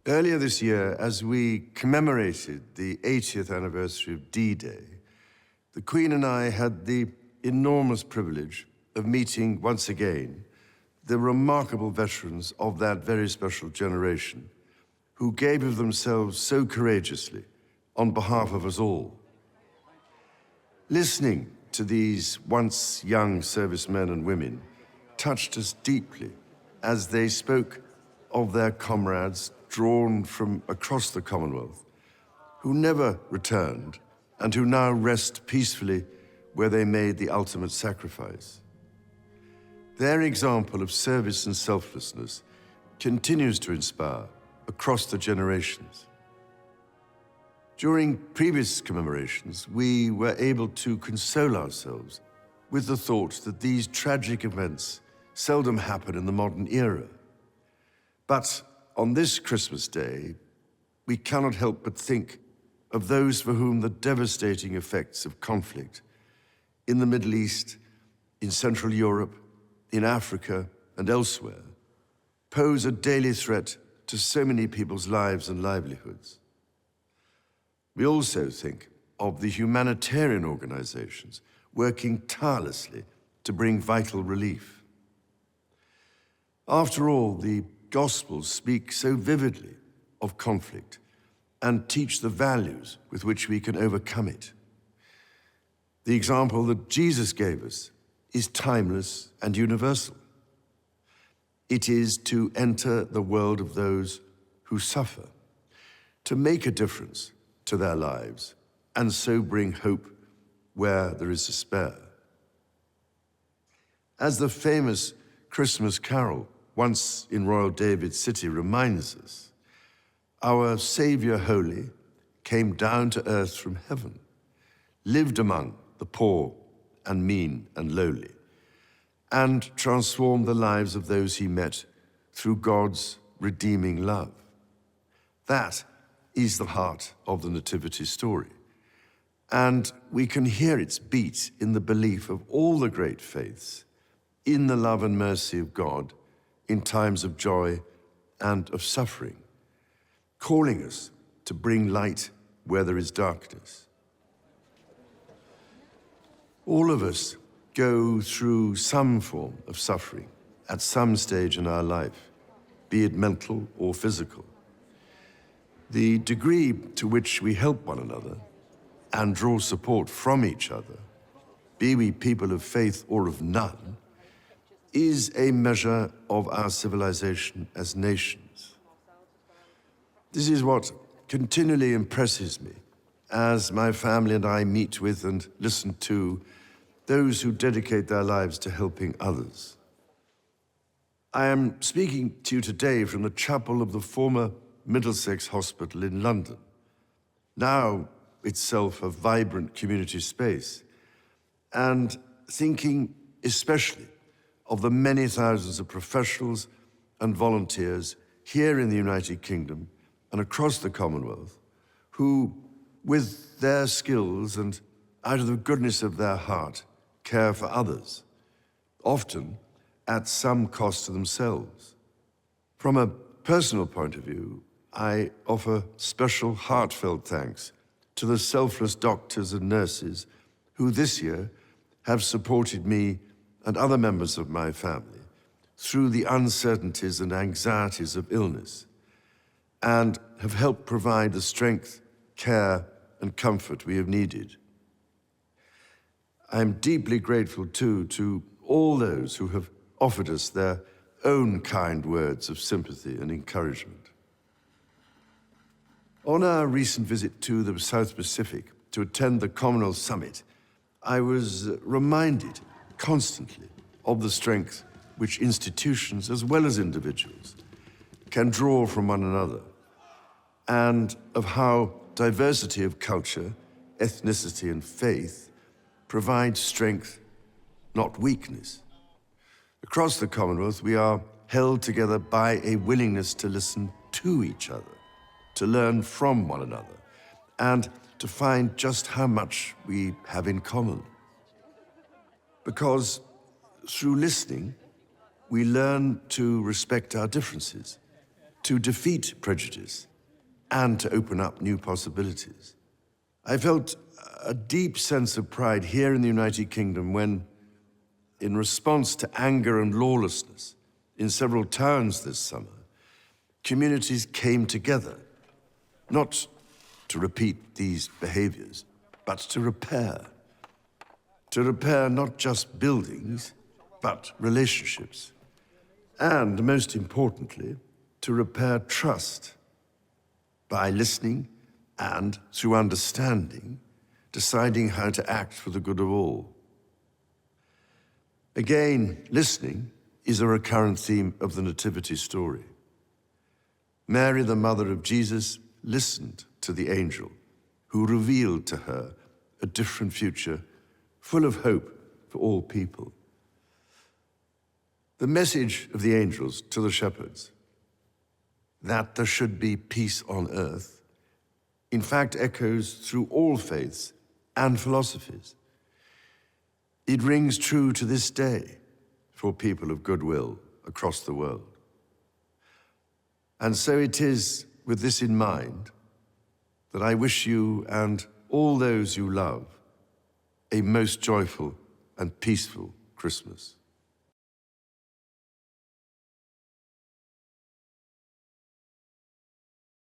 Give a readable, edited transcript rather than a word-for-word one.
Earlier this year, as we commemorated the 80th anniversary of D-Day, the Queen and I had the enormous privilege of meeting once again the remarkable veterans of that very special generation who gave of themselves so courageously on behalf of us all. Listening to these once young servicemen and women touched us deeply as they spoke of their comrades drawn from across the Commonwealth, who never returned and who now rest peacefully where they made the ultimate sacrifice. Their example of service and selflessness continues to inspire across the generations. During previous commemorations, we were able to console ourselves with the thought that these tragic events seldom happen in the modern era. But on this Christmas Day, we cannot help but think of those for whom the devastating effects of conflict in the Middle East, in Central Europe, in Africa, and elsewhere pose a daily threat to so many people's lives and livelihoods. We also think of the humanitarian organizations working tirelessly to bring vital relief. After all, the Gospels speak so vividly of conflict and teach the values with which we can overcome it. The example that Jesus gave us is timeless and universal. It is to enter the world of those who suffer, to make a difference to their lives, and so bring hope where there is despair. As the famous Christmas carol, once in Royal David's City, reminds us, our Savior Holy came down to earth from heaven, lived among the poor and mean and lowly, and transformed the lives of those he met through God's redeeming love. That is the heart of the Nativity story, and we can hear its beat in the belief of all the great faiths in the love and mercy of God in times of joy and of suffering, calling us to bring light where there is darkness. All of us go through some form of suffering at some stage in our life, be it mental or physical. The degree to which we help one another and draw support from each other, be we people of faith or of none, is a measure of our civilization as nations. This is what continually impresses me as my family and I meet with and listen to those who dedicate their lives to helping others. I am speaking to you today from the chapel of the former Middlesex Hospital in London, now itself a vibrant community space, and thinking especially of the many thousands of professionals and volunteers here in the United Kingdom and across the Commonwealth who, with their skills and out of the goodness of their heart, care for others, often at some cost to themselves. From a personal point of view, I offer special heartfelt thanks to the selfless doctors and nurses who this year have supported me and other members of my family through the uncertainties and anxieties of illness, and have helped provide the strength, care, and comfort we have needed. I am deeply grateful, too, to all those who have offered us their own kind words of sympathy and encouragement. On our recent visit to the South Pacific to attend the Commonwealth Summit, I was reminded constantly of the strength which institutions, as well as individuals, can draw from one another, and of how diversity of culture, ethnicity, and faith provides strength, not weakness. Across the Commonwealth, we are held together by a willingness to listen to each other, to learn from one another, and to find just how much we have in common. Because through listening, we learn to respect our differences to defeat prejudice and to open up new possibilities. I felt a deep sense of pride here in the United Kingdom when, in response to anger and lawlessness in several towns this summer, communities came together, not to repeat these behaviors, but to repair. To repair not just buildings, but relationships. And most importantly, to repair trust by listening and, through understanding, deciding how to act for the good of all. Again, listening is a recurrent theme of the Nativity story. Mary, the mother of Jesus, listened to the angel who revealed to her a different future full of hope for all people. The message of the angels to the shepherds, that there should be peace on earth, in fact echoes through all faiths and philosophies. It rings true to this day for people of goodwill across the world. And so it is with this in mind that I wish you and all those you love a most joyful and peaceful Christmas.